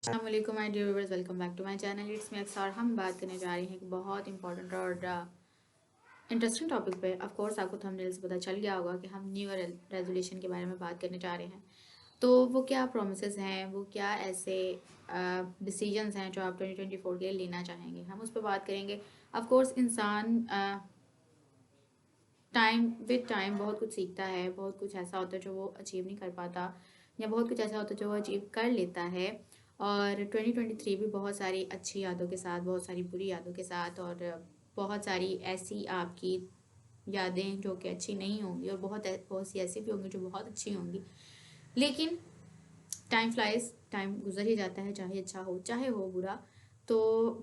अस्सलामुअलैकुम my dear viewers, welcome back to my channel. It's me Aksar. हम बात करने जा रहे हैं एक बहुत इंपॉर्टेंट और इंटरेस्टिंग टॉपिक पे। ऑफ कोर्स आपको थंबनेल से पता चल गया होगा कि हम न्यू ईयर रेजोल्यूशन के बारे में बात करने जा रहे हैं। तो वो क्या प्रोमिसेस हैं, वो क्या ऐसे डिसीजंस हैं जो आप 2024 के लिए लेना चाहेंगे, हम उस पर बात करेंगे। ऑफ कोर्स इंसान टाइम बहुत कुछ सीखता है, बहुत कुछ ऐसा होता है जो वो अचीव नहीं कर पाता, या बहुत कुछ ऐसा होता है जो वो अचीव कर लेता है। और 2023 भी बहुत सारी अच्छी यादों के साथ, बहुत सारी बुरी यादों के साथ, और बहुत सारी ऐसी आपकी यादें जो कि अच्छी नहीं होंगी, और बहुत सी ऐसी भी होंगी जो बहुत अच्छी होंगी। लेकिन टाइम फ्लाइज, टाइम गुजर ही जाता है, चाहे अच्छा हो चाहे हो बुरा। तो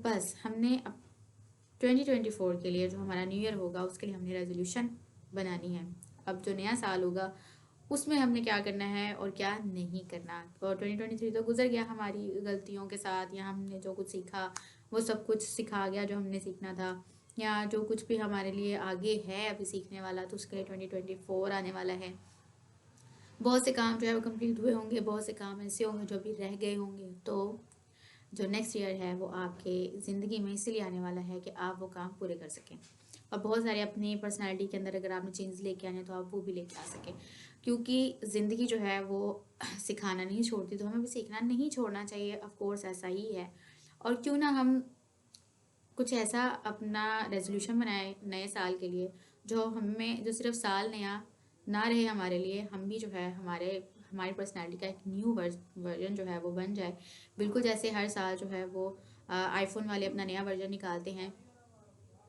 बस हमने अब 2024 के लिए जो हमारा न्यू ईयर होगा उसके लिए हमने रेजोल्यूशन बनानी है। अब जो नया साल होगा उसमें हमने क्या करना है और क्या नहीं करना। और 2023 तो गुजर गया हमारी गलतियों के साथ, या हमने जो कुछ सीखा वो सब कुछ सिखा गया जो हमने सीखना था, या जो कुछ भी हमारे लिए आगे है अभी सीखने वाला, तो उसके लिए 2024 आने वाला है। बहुत से काम जो है वो कंप्लीट हुए होंगे, बहुत से काम ऐसे होंगे जो अभी रह गए होंगे। तो जो नेक्स्ट ईयर है वो आपके ज़िंदगी में इसीलिए आने वाला है कि आप वो काम पूरे कर सकें। और बहुत सारे अपनी पर्सनालिटी के अंदर अगर आपने चेंज लेके आने तो आप वो भी लेके आ सकें, क्योंकि ज़िंदगी जो है वो सिखाना नहीं छोड़ती, तो हमें भी सीखना नहीं छोड़ना चाहिए। ऑफ कोर्स ऐसा ही है। और क्यों ना हम कुछ ऐसा अपना रेजोल्यूशन बनाए नए साल के लिए जो हमें, जो सिर्फ साल नया ना रहे हमारे लिए, हम भी जो है हमारी पर्सनैलिटी का एक न्यू वर्जन जो है वो बन जाए। बिल्कुल जैसे हर साल जो है वो आईफोन वाले अपना नया वर्जन निकालते हैं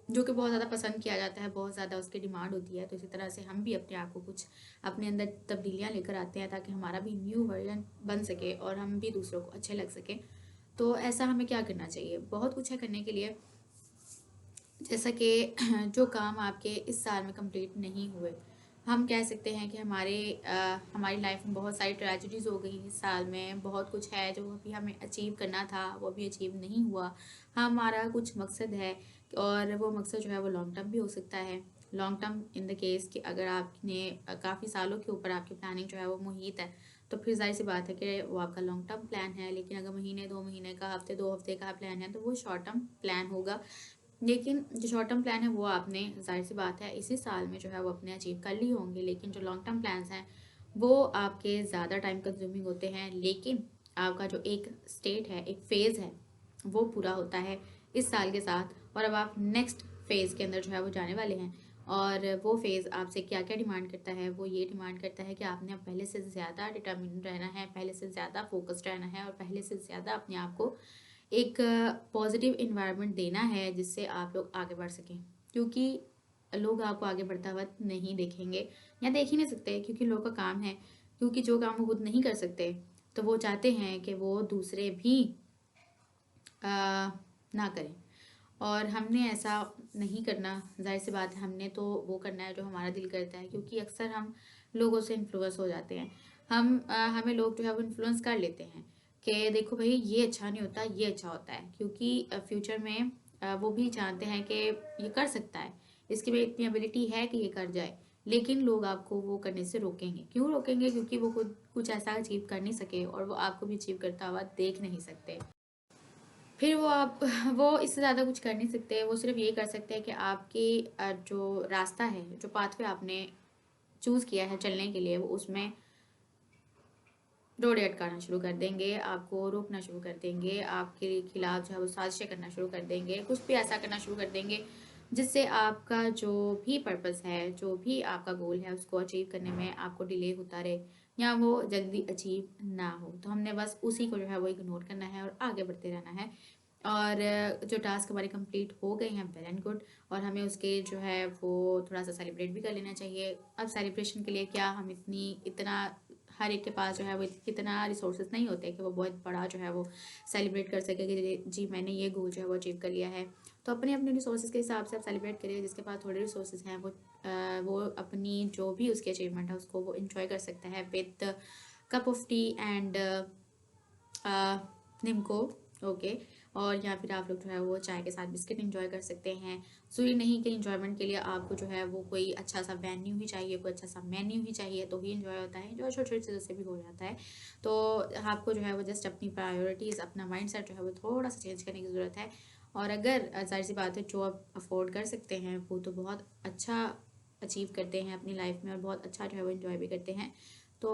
जो कि बहुत ज़्यादा पसंद किया जाता है, बहुत ज़्यादा उसकी डिमांड होती है। तो इसी तरह से हम भी अपने आप को कुछ अपने अंदर तब्दीलियाँ लेकर आते हैं ताकि हमारा भी न्यू वर्जन बन सके और हम भी दूसरों को अच्छे लग सकें। तो ऐसा हमें क्या करना चाहिए, बहुत कुछ है करने के लिए। जैसा कि जो काम आपके इस साल में कंप्लीट नहीं हुए, हम कह सकते हैं कि हमारी लाइफ में बहुत सारी ट्रेजेडीज़ हो गई इस साल में। बहुत कुछ है जो अभी हमें अचीव करना था, वो अभी अचीव नहीं हुआ। हमारा कुछ मकसद है, और वो मकसद जो है वो लॉन्ग टर्म भी हो सकता है। Long term in the case कि अगर आपने काफ़ी सालों के ऊपर आपकी प्लानिंग जो है वो मुहित है, तो फिर जाहिर सी बात है कि वो आपका लॉन्ग टर्म प्लान है। लेकिन अगर महीने 2 महीने का, हफ्ते 2 हफ्ते का प्लान है, तो वो शॉर्ट टर्म प्लान होगा। लेकिन जो शॉर्ट टर्म प्लान है वो आपने, जाहिर सी बात है, इसी साल में जो है वो अपने अचीव कर लिए होंगे। लेकिन जो लॉन्ग टर्म प्लान्स हैं वो आपके ज़्यादा टाइम कंज्यूमिंग होते हैं, लेकिन आपका जो एक स्टेट है, एक फ़ेज़ है, वो पूरा होता है इस साल के साथ। और अब आप नेक्स्ट फ़ेज़ के अंदर जो है वो जाने वाले हैं। और वो फ़ेज़ आपसे क्या क्या डिमांड करता है, वो ये डिमांड करता है कि आपने अब पहले से ज़्यादा डिटर्मिन रहना है, पहले से ज़्यादा फोकस्ड रहना है, और पहले से ज़्यादा अपने आप को एक पॉजिटिव इन्वायरमेंट देना है जिससे आप लोग आगे बढ़ सकें। क्योंकि लोग आपको आगे बढ़ता हुआ नहीं देखेंगे, या देख ही नहीं सकते, क्योंकि लोगों का काम है, क्योंकि जो काम वो खुद नहीं कर सकते तो वो चाहते हैं कि वो दूसरे भी ना करें। और हमने ऐसा नहीं करना, जाहिर सी बात है। हमने तो वो करना है जो हमारा दिल करता है, क्योंकि अक्सर हम लोगों से इन्फ्लुएंस हो जाते हैं। हमें लोग जो है वो इन्फ्लुएंस कर लेते हैं कि देखो भाई ये अच्छा नहीं होता, ये अच्छा होता है, क्योंकि फ्यूचर में वो भी जानते हैं कि ये कर सकता है, इसकी भी इतनी एबिलिटी है कि ये कर जाए। लेकिन लोग आपको वो करने से रोकेंगे। क्यों रोकेंगे? क्योंकि वो खुद कुछ ऐसा अचीव कर नहीं सके, और वो आपको भी अचीव करता हुआ देख नहीं सकते। फिर वो इससे ज़्यादा कुछ कर नहीं सकते। वो सिर्फ ये कर सकते हैं कि आपकी जो रास्ता है, जो पाथवे आपने चूज़ किया है चलने के लिए, वो उसमें रोड़े अटकाना शुरू कर देंगे, आपको रोकना शुरू कर देंगे, आपके खिलाफ जो है वो साजिशें करना शुरू कर देंगे, कुछ भी ऐसा करना शुरू कर देंगे जिससे आपका जो भी पर्पस है, जो भी आपका गोल है, उसको अचीव करने में आपको डिले होता रहे, या वो जल्दी अचीव ना हो। तो हमने बस उसी को जो है वो इग्नोर करना है और आगे बढ़ते रहना है। और जो टास्क हमारे कंप्लीट हो गए हैं, वेल एंड गुड। और हमें उसके जो है वो थोड़ा सा सेलिब्रेट भी कर लेना चाहिए। अब सेलिब्रेशन के लिए क्या, हम इतना हर एक के पास जो है वो इतना रिसोर्सेज नहीं होते कि वो बहुत बड़ा जो है वो सेलिब्रेट कर सके कि जी मैंने ये गोल जो है वो अचीव कर लिया है। तो अपने अपने रिसोर्सेज के हिसाब से आप सेलिब्रेट करिए। जिसके पास थोड़े रिसोर्सेज हैं वो अपनी जो भी उसकी अचीवमेंट है उसको वो इंजॉय कर सकता है with cup of tea and nimko. Okay. और या फिर आप लोग जो है वो चाय के साथ बिस्किट एंजॉय कर सकते हैं। ज़रूरी नहीं कि एंजॉयमेंट के लिए आपको जो है वो कोई अच्छा सा वेन्यू ही चाहिए, कोई अच्छा सा मेन्यू ही चाहिए तो ही एंजॉय होता है। एंजॉय छोटी छोटी चीज़ों से भी हो जाता है। तो आपको जो है वो जस्ट अपनी प्रायोरिटीज़, अपना माइंडसेट जो है वो थोड़ा सा चेंज करने की ज़रूरत है। और अगर ज़ाहिर सी बात है जो आप अफोर्ड कर सकते हैं वो तो बहुत अच्छा अचीव करते हैं अपनी लाइफ में और बहुत अच्छा जो है वो एंजॉय भी करते हैं। तो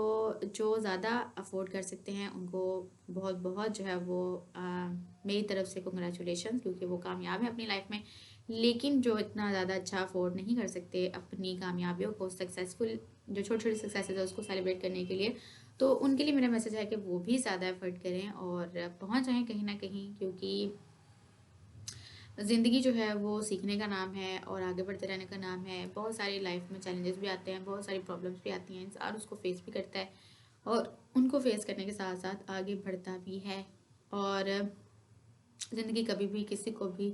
जो ज़्यादा अफोर्ड कर सकते हैं उनको बहुत बहुत जो है वो मेरी तरफ से कंग्रेचुलेशन, क्योंकि वो कामयाब है अपनी लाइफ में। लेकिन जो इतना ज़्यादा अच्छा अफोर्ड नहीं कर सकते अपनी कामयाबियों को, सक्सेसफुल जो छोटी छोटी सक्सेसेस है उसको सेलिब्रेट करने के लिए, तो उनके लिए मेरा मैसेज है कि वो भी ज़्यादा एफर्ट करें और पहुँच जाएँ कहीं ना कहीं। क्योंकि ज़िंदगी जो है वो सीखने का नाम है और आगे बढ़ते रहने का नाम है। बहुत सारी लाइफ में चैलेंजेस भी आते हैं, बहुत सारी प्रॉब्लम्स भी आती हैं, इंसान उसको फेस भी करता है और उनको फेस करने के साथ साथ आगे बढ़ता भी है। और ज़िंदगी कभी भी किसी को भी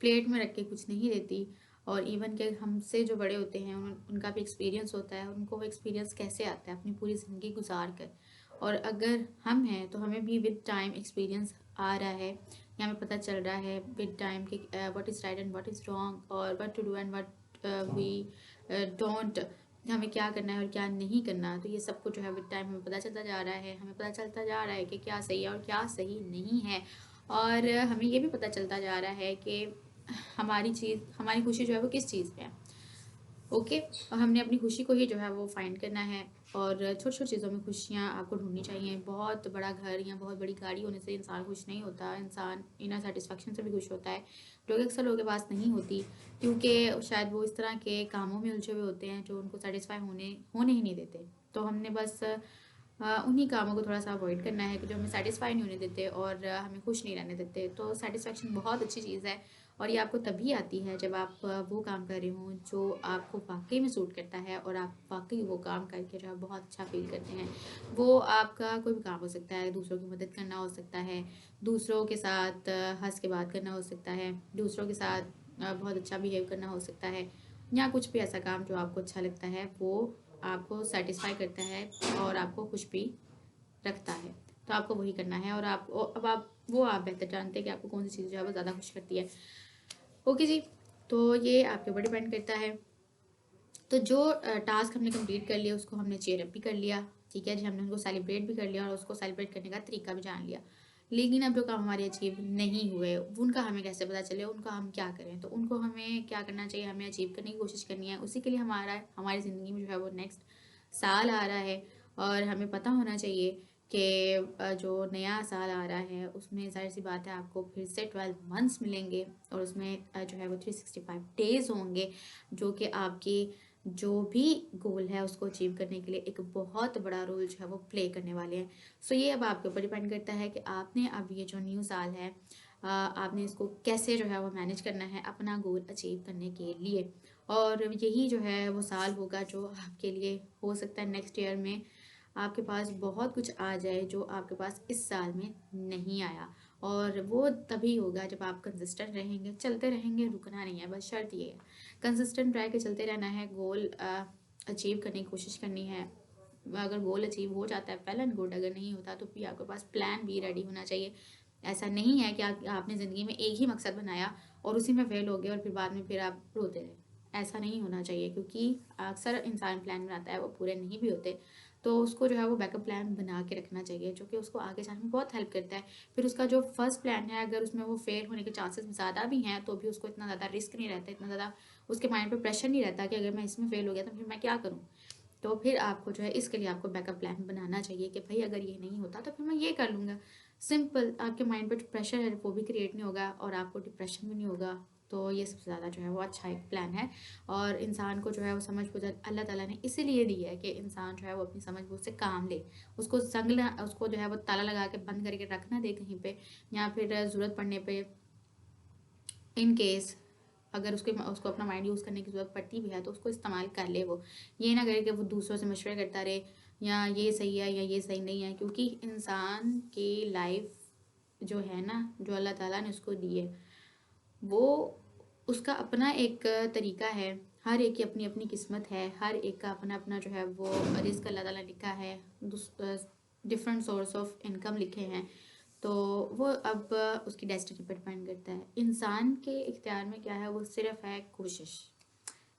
प्लेट में रख के कुछ नहीं देती। और इवन के हमसे जो बड़े होते हैं उनका भी एक्सपीरियंस होता है, उनको वो एक्सपीरियंस कैसे आता है अपनी पूरी ज़िंदगी गुजार कर। और अगर हम हैं तो हमें भी विद टाइम एक्सपीरियंस आ रहा है, या हमें पता चल रहा है विद टाइम कि what is right and what is wrong, और what to do and what we don't, हमें क्या करना है और क्या नहीं करना। तो ये सब कुछ जो है विद टाइम हमें पता चलता जा रहा है, हमें पता चलता जा रहा है कि क्या सही है और क्या सही नहीं है। और हमें ये भी पता चलता जा रहा है कि हमारी खुशी जो है वो किस चीज़ पे है। ओके, और हमने अपनी खुशी को ही जो है वो फाइंड करना है। और छोटी छोटी चीज़ों में खुशियाँ आपको ढूंढनी चाहिए। बहुत बड़ा घर या बहुत बड़ी गाड़ी होने से इंसान खुश नहीं होता, इंसान इनर सेटिस्फेक्शन से भी खुश होता है, जो कि अक्सर लोगों के पास नहीं होती, क्योंकि शायद वो इस तरह के कामों में उलझे हुए होते हैं जो उनको सेटिस्फाई होने ही नहीं देते। तो हमने बस उन्हीं कामों को थोड़ा सा अवॉइड करना है कि जो हमें सेटिस्फाई नहीं होने देते और हमें खुश नहीं रहने देते। तो सेटिस्फेक्शन बहुत अच्छी चीज़ है और ये आपको तभी आती है जब आप वो काम कर रहे हों जो आपको वाकई में सूट करता है और आप वाकई वो काम करके जो है बहुत अच्छा फील करते हैं। वो आपका कोई भी काम हो सकता है, दूसरों की मदद करना हो सकता है, दूसरों के साथ हंस के बात करना हो सकता है, दूसरों के साथ बहुत अच्छा बिहेव करना हो सकता है, या कुछ भी ऐसा काम जो आपको अच्छा लगता है वो आपको सेटिस्फाई करता है और आपको खुश भी रखता है। तो आपको वही करना है। और आप बेहतर जानते हैं कि आपको कौन सी चीज़ जो है वो ज़्यादा खुश करती है। ओके जी, तो ये आपके ऊपर डिपेंड करता है। तो जो टास्क हमने कंप्लीट कर लिया उसको हमने चेयर अप भी कर लिया, ठीक है जी, हमने उनको सेलिब्रेट भी कर लिया और उसको सेलिब्रेट करने का तरीका भी जान लिया। लेकिन अब जो काम हमारे अचीव नहीं हुए उनका हमें कैसे पता चले, उनका हम क्या करें। तो उनको हमें क्या करना चाहिए, हमें अचीव करने की कोशिश करनी है। उसी के लिए हमारी ज़िंदगी में जो है वो नेक्स्ट साल आ रहा है और हमें पता होना चाहिए कि जो नया साल आ रहा है उसमें ज़ाहिर सी बात है आपको फिर से 12 मंथ्स मिलेंगे और उसमें जो है वो 365 डेज़ होंगे, जो कि आपकी जो भी गोल है उसको अचीव करने के लिए एक बहुत बड़ा रोल जो है वो प्ले करने वाले हैं। सो ये अब आपके ऊपर डिपेंड करता है कि आपने अब ये जो न्यू साल है आपने इसको कैसे जो है वो मैनेज करना है अपना गोल अचीव करने के लिए। और यही जो है वो साल होगा जो आपके लिए हो सकता है नेक्स्ट ईयर में आपके पास बहुत कुछ आ जाए जो आपके पास इस साल में नहीं आया। और वो तभी होगा जब आप कंसिस्टेंट रहेंगे, चलते रहेंगे, रुकना नहीं है। बस शर्त ये है, कंसिस्टेंट रह के चलते रहना है, गोल अचीव करने की कोशिश करनी है। अगर गोल अचीव हो जाता है वेल एंड गुड, अगर नहीं होता तो भी आपके पास प्लान भी रेडी होना चाहिए। ऐसा नहीं है कि आपने ज़िंदगी में एक ही मकसद बनाया और उसी में फेल हो गए और फिर बाद में फिर आप रोते रहे। ऐसा नहीं होना चाहिए, क्योंकि अक्सर इंसान प्लान बनाता है वो पूरे नहीं भी होते। तो उसको जो है वो बैकअप प्लान बना के रखना चाहिए जो कि उसको आगे जाने में बहुत हेल्प करता है। फिर उसका जो फर्स्ट प्लान है अगर उसमें वो फेल होने के चांसेस ज़्यादा भी हैं तो भी उसको इतना ज़्यादा रिस्क नहीं रहता, इतना ज़्यादा उसके माइंड पे प्रेशर नहीं रहता कि अगर मैं इसमें फेल हो गया तो फिर मैं क्या करूँ। तो फिर आपको जो है इसके लिए आपको बैकअप प्लान बनाना चाहिए कि भाई अगर ये नहीं होता तो फिर मैं ये कर लूँगा। सिंपल, आपके माइंड पे जो प्रेशर है वो भी क्रिएट नहीं होगा और आपको डिप्रेशन भी नहीं होगा। तो ये सबसे ज़्यादा जो है वो अच्छा एक प्लान है। और इंसान को जो है वो समझ बूझ अल्लाह ताला ने इसीलिए दी है कि इंसान जो है वो अपनी समझ बूझ से काम ले। उसको जो है वो ताला लगा के बंद करके रख ना दे कहीं पे, या फिर ज़रूरत पड़ने पे इन केस अगर उसको अपना माइंड यूज़ करने की ज़रूरत पड़ती भी है तो उसको इस्तेमाल कर ले। वो ये ना करे कि वो दूसरों से मशवरे करता रहे या ये सही है या ये सही नहीं है, क्योंकि इंसान की लाइफ जो है ना, जो अल्लाह ताला ने उसको दी है, वो उसका अपना एक तरीका है। हर एक की अपनी अपनी किस्मत है, हर एक का अपना अपना जो है वो रिस्क अल्लाह ताला लिखा है, डिफरेंट सोर्स ऑफ इनकम लिखे हैं। तो वो अब उसकी डेस्टिनी पर डिपेंड करता है। इंसान के इख्तियार में क्या है, वो सिर्फ है कोशिश।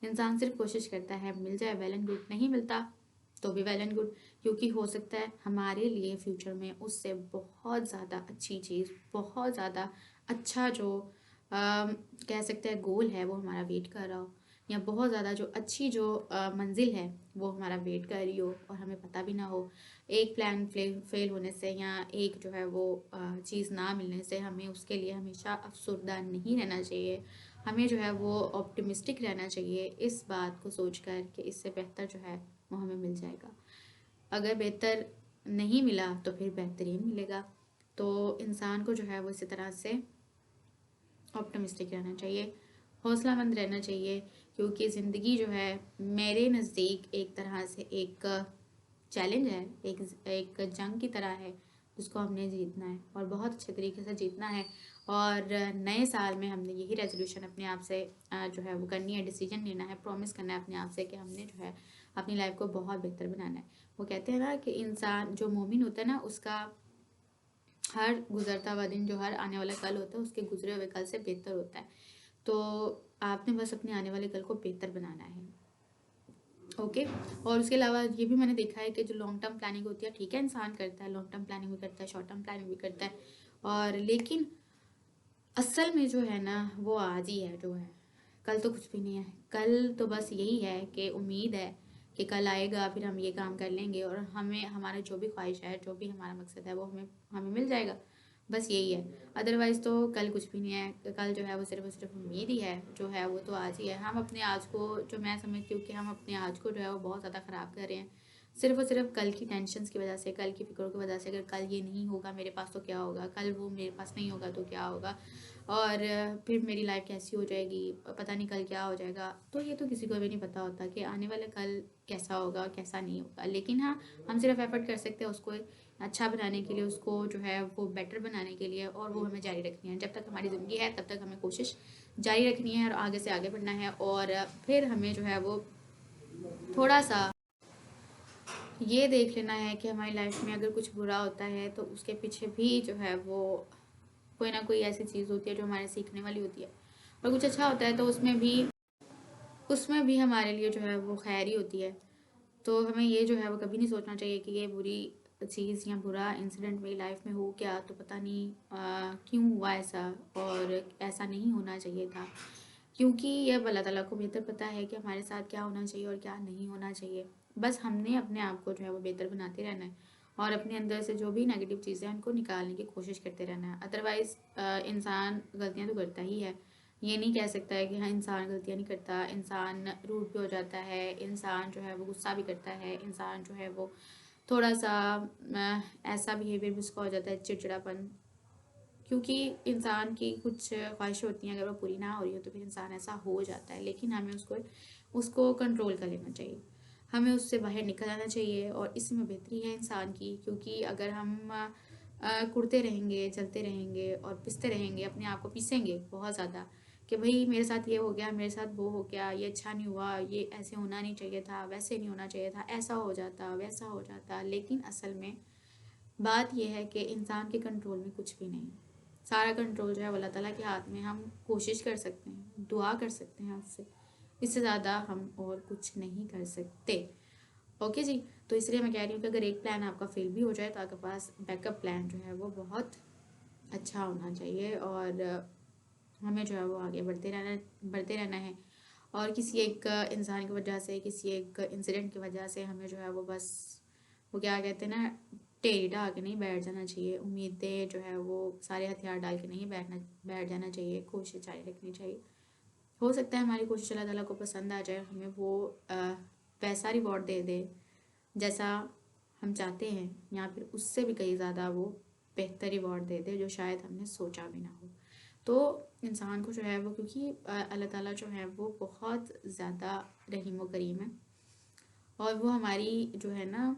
इंसान सिर्फ कोशिश करता है, मिल जाए वेल एंड गुड, नहीं मिलता तो भी वेल एंड गुड, क्योंकि हो सकता है हमारे लिए फ्यूचर में उससे बहुत ज़्यादा अच्छी चीज़, बहुत ज़्यादा अच्छा जो कह सकते हैं गोल है, वो हमारा वेट कर रहा हो, या बहुत ज़्यादा जो अच्छी जो मंजिल है वो हमारा वेट कर रही हो और हमें पता भी ना हो। एक प्लान फेल होने से या एक जो है वो चीज़ ना मिलने से हमें उसके लिए हमेशा अफसरदा नहीं रहना चाहिए। हमें जो है वो ऑप्टिमिस्टिक रहना चाहिए, इस बात को सोच कर कि इससे बेहतर जो है वो हमें मिल जाएगा। अगर बेहतर नहीं मिला तो फिर बेहतरीन मिलेगा। तो इंसान को जो है वो इसी तरह से ऑप्टिमिस्टिक रहना चाहिए, हौसलामंद रहना चाहिए, क्योंकि ज़िंदगी जो है मेरे नज़दीक एक तरह से एक चैलेंज है, एक एक जंग की तरह है जिसको हमने जीतना है और बहुत अच्छे तरीके से जीतना है। और नए साल में हमने यही रेजोल्यूशन अपने आप से जो है वो करनी है, डिसीजन लेना है, प्रॉमिस करना है अपने आप से कि हमने जो है अपनी लाइफ को बहुत बेहतर बनाना है। वो कहते हैं ना कि इंसान जो मोमिन होता है ना, उसका हर गुजरता हुआ दिन, जो हर आने वाला कल होता है, उसके गुजरे हुए कल से बेहतर होता है। तो आपने बस अपने आने वाले कल को बेहतर बनाना है। ओके। और उसके अलावा ये भी मैंने देखा है कि जो लॉन्ग टर्म प्लानिंग होती है, ठीक है, इंसान करता है, लॉन्ग टर्म प्लानिंग भी करता है, शॉर्ट टर्म प्लानिंग भी करता है, और लेकिन असल में जो है ना वो आज ही है जो है, कल तो कुछ भी नहीं है। कल तो बस यही है कि उम्मीद है कि कल आएगा, फिर हम ये काम कर लेंगे और हमें हमारा जो भी ख्वाहिश है, जो भी हमारा मकसद है, वो हमें हमें मिल जाएगा। बस यही है। अदरवाइज़ तो कल कुछ भी नहीं है। कल जो है वो सिर्फ उम्मीद ही है, जो है वो तो आज ही है। हम अपने आज को, जो मैं समझती हूँ कि हम अपने आज को जो है वो बहुत ज़्यादा ख़राब कर रहे हैं, सिर्फ और सिर्फ कल की टेंशन्स की वजह से, कल की फ़िक्र की वजह से। अगर कल ये नहीं होगा मेरे पास तो क्या होगा, कल वो मेरे पास नहीं होगा तो क्या होगा, और फिर मेरी लाइफ कैसी हो जाएगी, पता नहीं कल क्या हो जाएगा। तो ये तो किसी को भी नहीं पता होता कि आने वाला कल कैसा होगा और कैसा नहीं होगा। लेकिन हाँ, हम सिर्फ एफर्ट कर सकते हैं उसको अच्छा बनाने के लिए, उसको जो है वो बेटर बनाने के लिए, और वो हमें जारी रखनी है। जब तक हमारी ज़िंदगी है तब तक हमें कोशिश जारी रखनी है और आगे से आगे बढ़ना है। और फिर हमें जो है वो थोड़ा सा ये देख लेना है कि हमारी लाइफ में अगर कुछ बुरा होता है तो उसके पीछे भी जो है वो कोई ना कोई ऐसी चीज़ होती है जो हमारे सीखने वाली होती है, और कुछ अच्छा होता है तो उसमें भी हमारे लिए जो है वो खैर ही होती है। तो हमें ये जो है वो कभी नहीं सोचना चाहिए कि ये बुरी चीज़ या बुरा इंसिडेंट मेरी लाइफ में हो गया तो पता नहीं क्यों हुआ ऐसा, और ऐसा नहीं होना चाहिए था। क्योंकि ये अब अल्लाह ताला को बेहतर पता है कि हमारे साथ क्या होना चाहिए और क्या नहीं होना चाहिए। बस हमने अपने आप को जो है वो बेहतर बनाते रहना है और अपने अंदर से जो भी नेगेटिव चीज़ें हैं उनको निकालने की कोशिश करते रहना है। अदरवाइज़ इंसान गलतियाँ तो करता ही है। ये नहीं कह सकता है कि हाँ, इंसान गलतियाँ नहीं करता। इंसान रूड भी हो जाता है, इंसान जो है वो गुस्सा भी करता है, इंसान जो है वो थोड़ा सा ऐसा बिहेवियर भी उसका हो जाता है, चिड़चिड़ापन। क्योंकि इंसान की कुछ ख्वाहिशें होती हैं, अगर वो पूरी ना हो रही हो तो फिर इंसान ऐसा हो जाता है। लेकिन हमें उसको उसको कंट्रोल कर लेना चाहिए, हमें उससे बाहर निकल आना चाहिए, और इसमें बेहतरी है इंसान की। क्योंकि अगर हम कुड़ते रहेंगे, जलते रहेंगे और पिसते रहेंगे, अपने आप को पीसेंगे बहुत ज़्यादा कि भाई मेरे साथ ये हो गया, मेरे साथ वो हो गया, ये अच्छा नहीं हुआ, ये ऐसे होना नहीं चाहिए था, वैसे नहीं होना चाहिए था, ऐसा हो जाता, वैसा हो जाता। लेकिन असल में बात यह है कि इंसान के कंट्रोल में कुछ भी नहीं। सारा कंट्रोल जो है वो अल्लाह ताला के हाथ में। हम कोशिश कर सकते हैं, दुआ कर सकते हैं उससे, इससे ज़्यादा हम और कुछ नहीं कर सकते। ओके जी। तो इसलिए मैं कह रही हूँ कि अगर एक प्लान आपका फेल भी हो जाए तो आपके पास बैकअप प्लान जो है वो बहुत अच्छा होना चाहिए, और हमें जो है वो आगे बढ़ते रहना है। और किसी एक इंसान की वजह से, किसी एक इंसिडेंट की वजह से हमें जो है वो बस, वो क्या कहते हैं ना, टेढ़ा आके नहीं बैठ जाना चाहिए। उम्मीदें जो है वो सारे हथियार डाल के नहीं बैठ जाना चाहिए। कोशिश जारी रखनी चाहिए। हो सकता है हमारी कोशिश अल्लाह ताला को पसंद आ जाए, हमें वो वैसा रिवॉर्ड दे दे जैसा हम चाहते हैं, या फिर उससे भी कहीं ज़्यादा वो बेहतर रिवॉर्ड दे दे जो शायद हमने सोचा भी ना हो। तो इंसान को जो है वो, क्योंकि अल्लाह ताला जो है वो बहुत ज़्यादा रहीम व करीम है, और वो हमारी जो है ना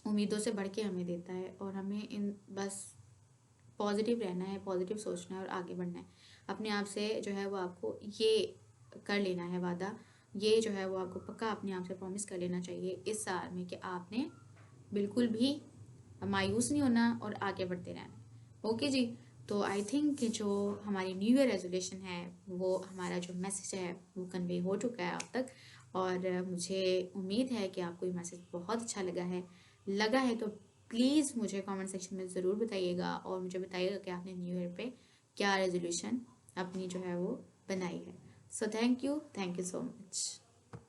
उम्मीदों से बढ़ के हमें देता है, और हमें इन बस पॉजिटिव रहना है, पॉजिटिव सोचना है और आगे बढ़ना है। अपने आप से जो है वो आपको ये कर लेना है वादा, ये जो है वो आपको पक्का अपने आप से प्रॉमिस कर लेना चाहिए इस साल में कि आपने बिल्कुल भी मायूस नहीं होना और आगे बढ़ते रहना है। ओके जी। तो आई थिंक कि जो हमारी न्यू ईयर रेजोल्यूशन है, वो हमारा जो मैसेज है वो कन्वे हो चुका है अब तक। और मुझे उम्मीद है कि आपको ये मैसेज बहुत अच्छा लगा है तो प्लीज़ मुझे कमेंट सेक्शन में ज़रूर बताइएगा और मुझे बताइएगा कि आपने न्यू ईयर पे क्या रेजोल्यूशन अपनी जो है वो बनाई है। So thank you so much.